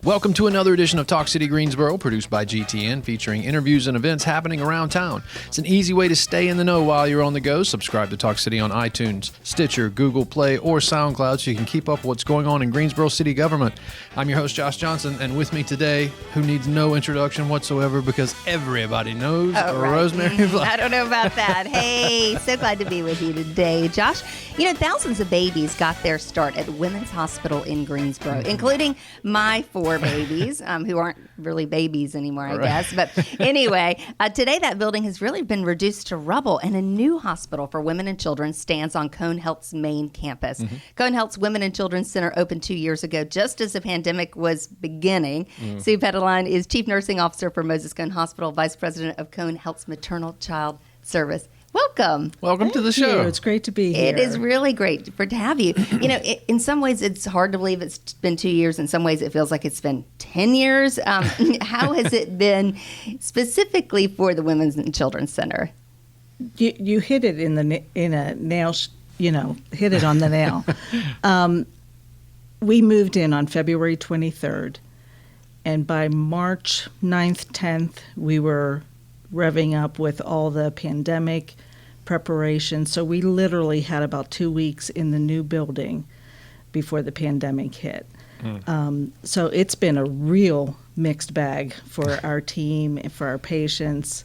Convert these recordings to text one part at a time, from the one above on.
Welcome to another edition of Talk City Greensboro, produced by GTN, featuring interviews and events happening around town. It's an easy way to stay in the know while you're on the go. Subscribe to Talk City on iTunes, Stitcher, Google Play, or SoundCloud so you can keep up with what's going on in Greensboro city government. I'm your host, Josh Johnson, and with me today, who needs no introduction whatsoever because everybody knows Rosemary Black. I don't know about that. Hey, so glad to be with you today, Josh. You know, thousands of babies got their start at Women's Hospital in Greensboro, including my 4 babies, who aren't really babies anymore, I guess. But anyway, today that building has really been reduced to rubble, and a new hospital for women and children stands on Cone Health's main campus. Cone Health's Women and Children's Center opened 2 years ago, just as the pandemic was beginning. Sue Pedaline is Chief Nursing Officer for Moses Cone Hospital, Vice President of Cone Health's Maternal-Child Service. Welcome. Welcome to the show. It's great to be here. It is really great to have you. You know, in some ways, it's hard to believe it's been 2 years. In some ways, it feels like it's been 10 years. How has it been specifically for the Women's and Children's Center? You hit it in a nail. Hit it on the nail. We moved in on February 23rd, and by March 9th, 10th, we were revving up with all the pandemic preparation. So we literally had about 2 weeks in the new building before the pandemic hit. So it's been a real mixed bag for our team and for our patients,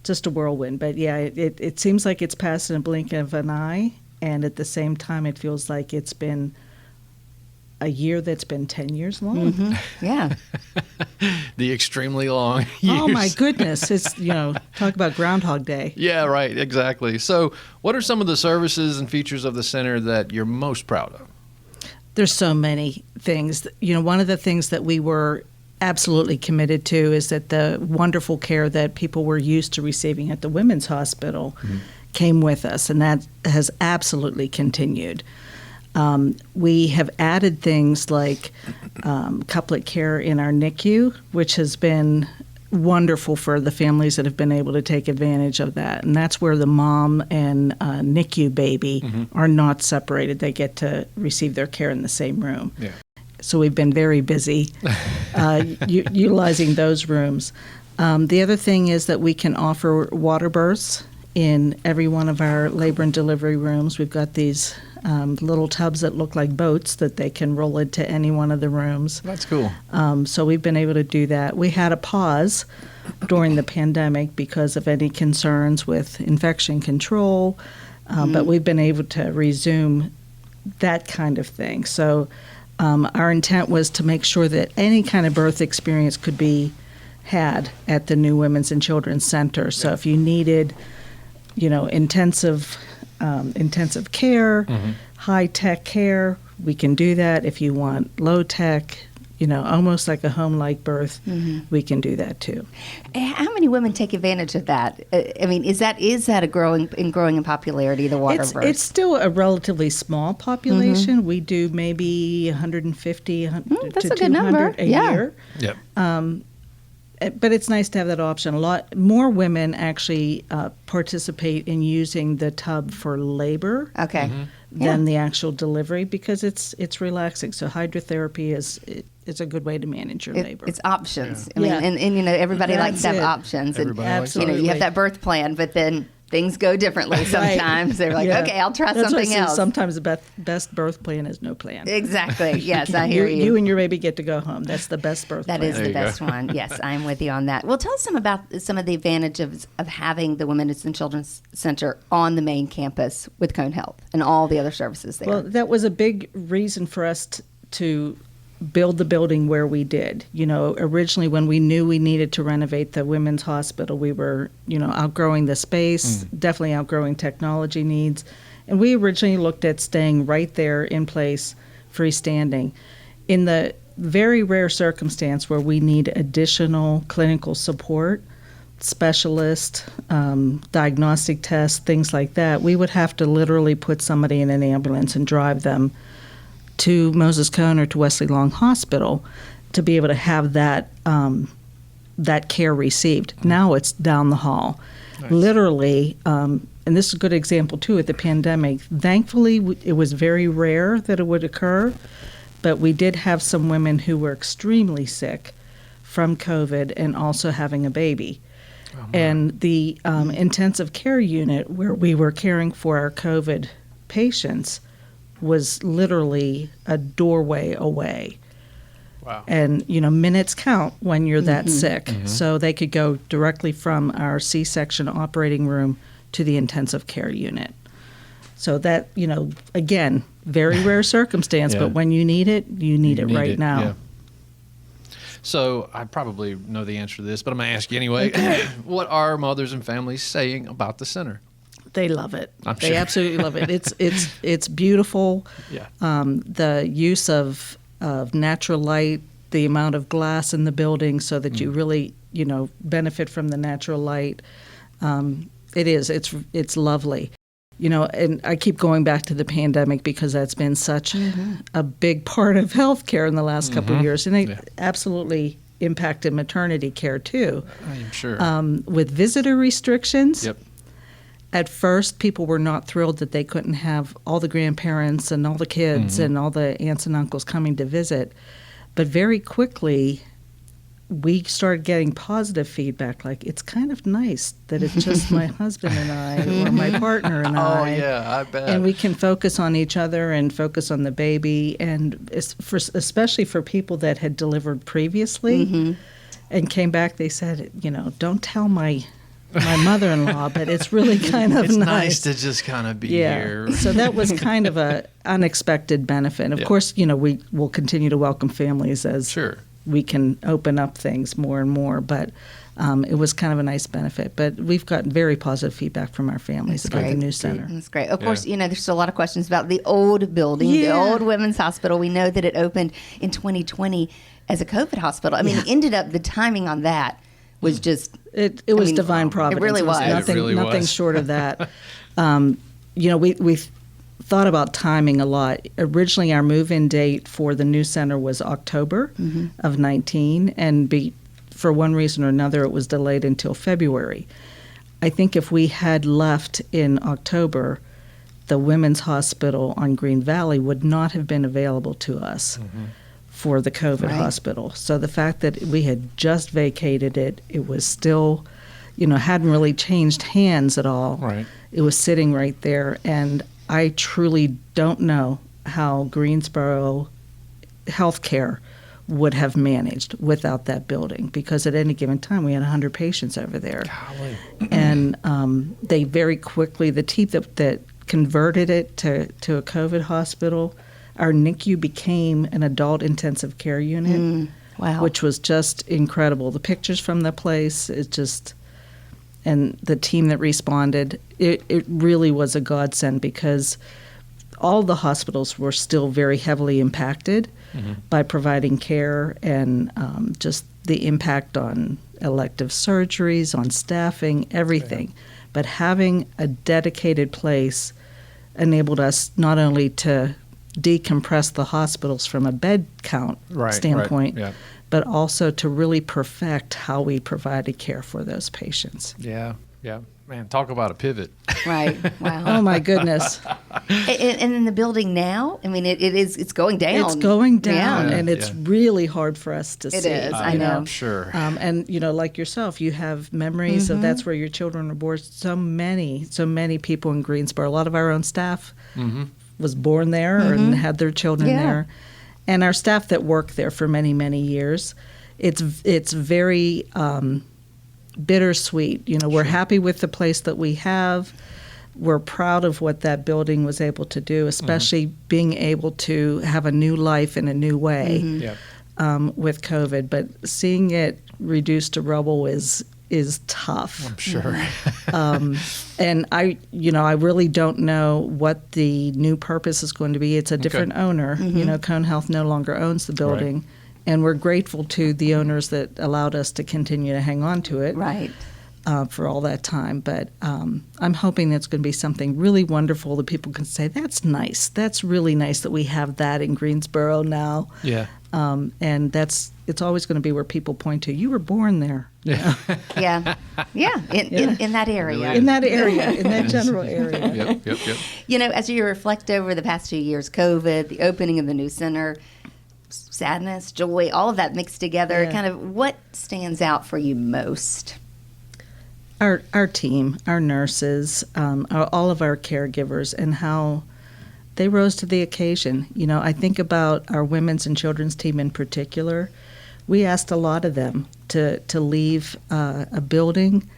just a whirlwind. But yeah, it seems like it's passed in a blink of an eye, and at the same time it feels like it's been a year that's been 10 years long. Yeah. The extremely long years. Oh my goodness. It's, talk about Groundhog Day. Yeah, right. Exactly. So what are some of the services and features of the center that you're most proud of? There's so many things. One of the things that we were absolutely committed to is that the wonderful care that people were used to receiving at the Women's Hospital came with us, and that has absolutely continued. We have added things like couplet care in our NICU, which has been wonderful for the families that have been able to take advantage of that. And that's where the mom and NICU baby are not separated. They get to receive their care in the same room. Yeah. So we've been very busy utilizing those rooms. The other thing is that we can offer water births in every one of our labor and delivery rooms. We've got these little tubs that look like boats that they can roll into any one of the rooms. That's cool. So we've been able to do that. We had a pause during the pandemic because of any concerns with infection control, but we've been able to resume that kind of thing. So our intent was to make sure that any kind of birth experience could be had at the new Women's and Children's Center. So if you needed, intensive care, high-tech care, we can do that. If you want low-tech, almost like a home-like birth, we can do that too. How many women take advantage of that? I mean, is that a growing in popularity, the water birth? It's still a relatively small population. We do maybe 150 that's to a good 200 number. a year. Yep. But it's nice to have that option. A lot more women actually participate in using the tub for labor than the actual delivery because it's relaxing. So hydrotherapy is a good way to manage your labor. It's options. I mean, and everybody likes to have options. Everybody and likes you have that birth plan, but then things go differently sometimes. They're like, okay, I'll try something else. Sometimes the best birth plan is no plan. Exactly. Yes, I hear you. You and your baby get to go home. That's the best birth plan. That is the best one. Yes, I'm with you on that. Well, tell us about some of the advantages of having the Women's and Children's Center on the main campus with Cone Health and all the other services there. Well, that was a big reason for us to build the building where we did. Originally when we knew we needed to renovate the women's hospital, we were, outgrowing the space, definitely outgrowing technology needs. And we originally looked at staying right there in place, freestanding. In the very rare circumstance where we need additional clinical support, specialist, diagnostic tests, things like that, we would have to literally put somebody in an ambulance and drive them to Moses Cone or to Wesley Long Hospital to be able to have that care received. Now it's down the hall. Nice. Literally, and this is a good example too, at the pandemic, thankfully it was very rare that it would occur, But we did have some women who were extremely sick from COVID and also having a baby. And the intensive care unit where we were caring for our COVID patients was literally a doorway away. Wow. And, minutes count when you're that sick. So they could go directly from our C-section operating room to the intensive care unit. So that, again, very rare circumstance, but when you need it, you need it right now. Yeah. So I probably know the answer to this, but I'm going to ask you anyway. What are mothers and families saying about the center? They love it. They sure. absolutely love it. It's beautiful. Yeah. The use of natural light, the amount of glass in the building so that you really, benefit from the natural light. It's lovely. And I keep going back to the pandemic because that's been such a big part of healthcare in the last couple of years. And it absolutely impacted maternity care too. I'm sure. With visitor restrictions. Yep. At first, people were not thrilled that they couldn't have all the grandparents and all the kids and all the aunts and uncles coming to visit. But very quickly, we started getting positive feedback, like it's kind of nice that it's just my husband and I or my partner and I. Oh, yeah, I bet. And we can focus on each other and focus on the baby. And especially for people that had delivered previously and came back, they said, don't tell my mother-in-law, but it's really kind of it's nice to just kind of be here. So that was kind of a unexpected benefit. And of course, we will continue to welcome families as we can open up things more and more. But it was kind of a nice benefit. But we've gotten very positive feedback from our families about the new center. That's great. Of course, there's still a lot of questions about the old building, the old women's hospital. We know that it opened in 2020 as a COVID hospital. I mean, it ended up, the timing on that was just... It was divine providence. It really was. Nothing short of that. We thought about timing a lot. Originally, our move-in date for the new center was October of 19, and for one reason or another, it was delayed until February. I think if we had left in October, the women's hospital on Green Valley would not have been available to us for the COVID hospital. So the fact that we had just vacated it, it was still, hadn't really changed hands at all. Right. It was sitting right there, and I truly don't know how Greensboro healthcare would have managed without that building, because at any given time we had 100 patients over there. Golly. And they very quickly, the team that converted it to a COVID hospital, our NICU became an adult intensive care unit, which was just incredible. The pictures from the place, and the team that responded, it really was a godsend, because all the hospitals were still very heavily impacted by providing care, and just the impact on elective surgeries, on staffing, everything. Yeah. But having a dedicated place enabled us not only to decompress the hospitals from a bed count standpoint, but also to really perfect how we provided care for those patients. Yeah. Man, talk about a pivot. Right. Wow. Oh, my goodness. And in the building now, I mean, it's going down. It's going down, and it's really hard for us to see. It is, I know. I'm sure. And, like yourself, you have memories of that's where your children were born. So many people in Greensboro. A lot of our own staff was born there and had their children there. And our staff that worked there for many, many years, it's very bittersweet. We're happy with the place that we have. We're proud of what that building was able to do, especially being able to have a new life in a new way with COVID. But seeing it reduced to rubble is tough. I'm sure. And I really don't know what the new purpose is going to be. It's a different owner. Cone Health no longer owns the building. Right. And we're grateful to the owners that allowed us to continue to hang on to it for all that time. But I'm hoping that's going to be something really wonderful that people can say, that's nice. That's really nice that we have that in Greensboro now. Yeah. And it's always going to be where people point to, you were born there. Yeah. In that area. In that area, in that general area. Yep. As you reflect over the past 2 years, COVID, the opening of the new center, sadness, joy, all of that mixed together. Yeah. Kind of what stands out for you most? Our team, our nurses, all of our caregivers, and how they rose to the occasion. You know, I think about our women's and children's team in particular. We asked a lot of them to leave a building,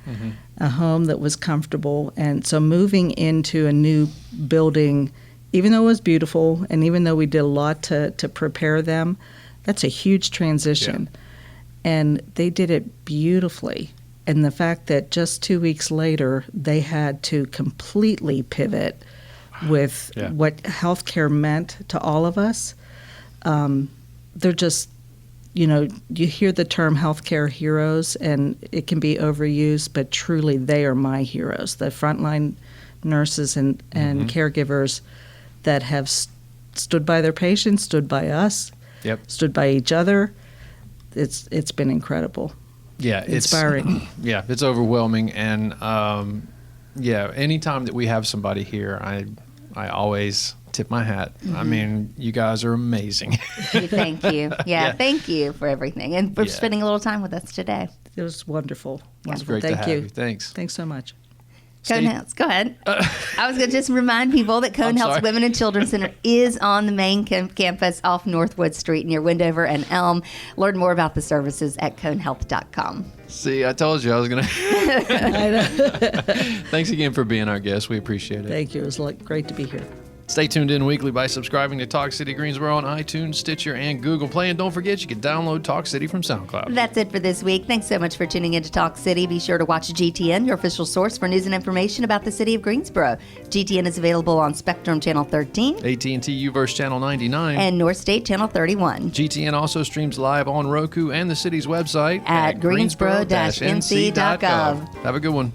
a home that was comfortable. And so moving into a new building, even though it was beautiful and even though we did a lot to prepare them, that's a huge transition. Yeah. And they did it beautifully. And the fact that just 2 weeks later, they had to completely pivot with what healthcare meant to all of us. They're just, you know, you hear the term healthcare heroes, and it can be overused, but truly they are my heroes. The frontline nurses and caregivers that have stood by their patients, stood by us, stood by each other. It's been incredible. Yeah, inspiring. It's overwhelming, and anytime that we have somebody here, I always tip my hat. I mean, you guys are amazing. Thank you. Thank you for everything and for spending a little time with us today. It was wonderful. It's great to have you. Thanks. Thanks so much. Cone Health, go ahead. I was going to just remind people that Cone Health's Women and Children's Center is on the main campus off Northwood Street near Wendover and Elm. Learn more about the services at conehealth.com. See, I told you I was going to. Thanks again for being our guest. We appreciate it. Thank you. It was great to be here. Stay tuned in weekly by subscribing to Talk City Greensboro on iTunes, Stitcher, and Google Play. And don't forget, you can download Talk City from SoundCloud. That's it for this week. Thanks so much for tuning in to Talk City. Be sure to watch GTN, your official source for news and information about the city of Greensboro. GTN is available on Spectrum Channel 13, AT&T UVerse Channel 99, and North State Channel 31. GTN also streams live on Roku and the city's website at greensboro-nc.gov. Have a good one.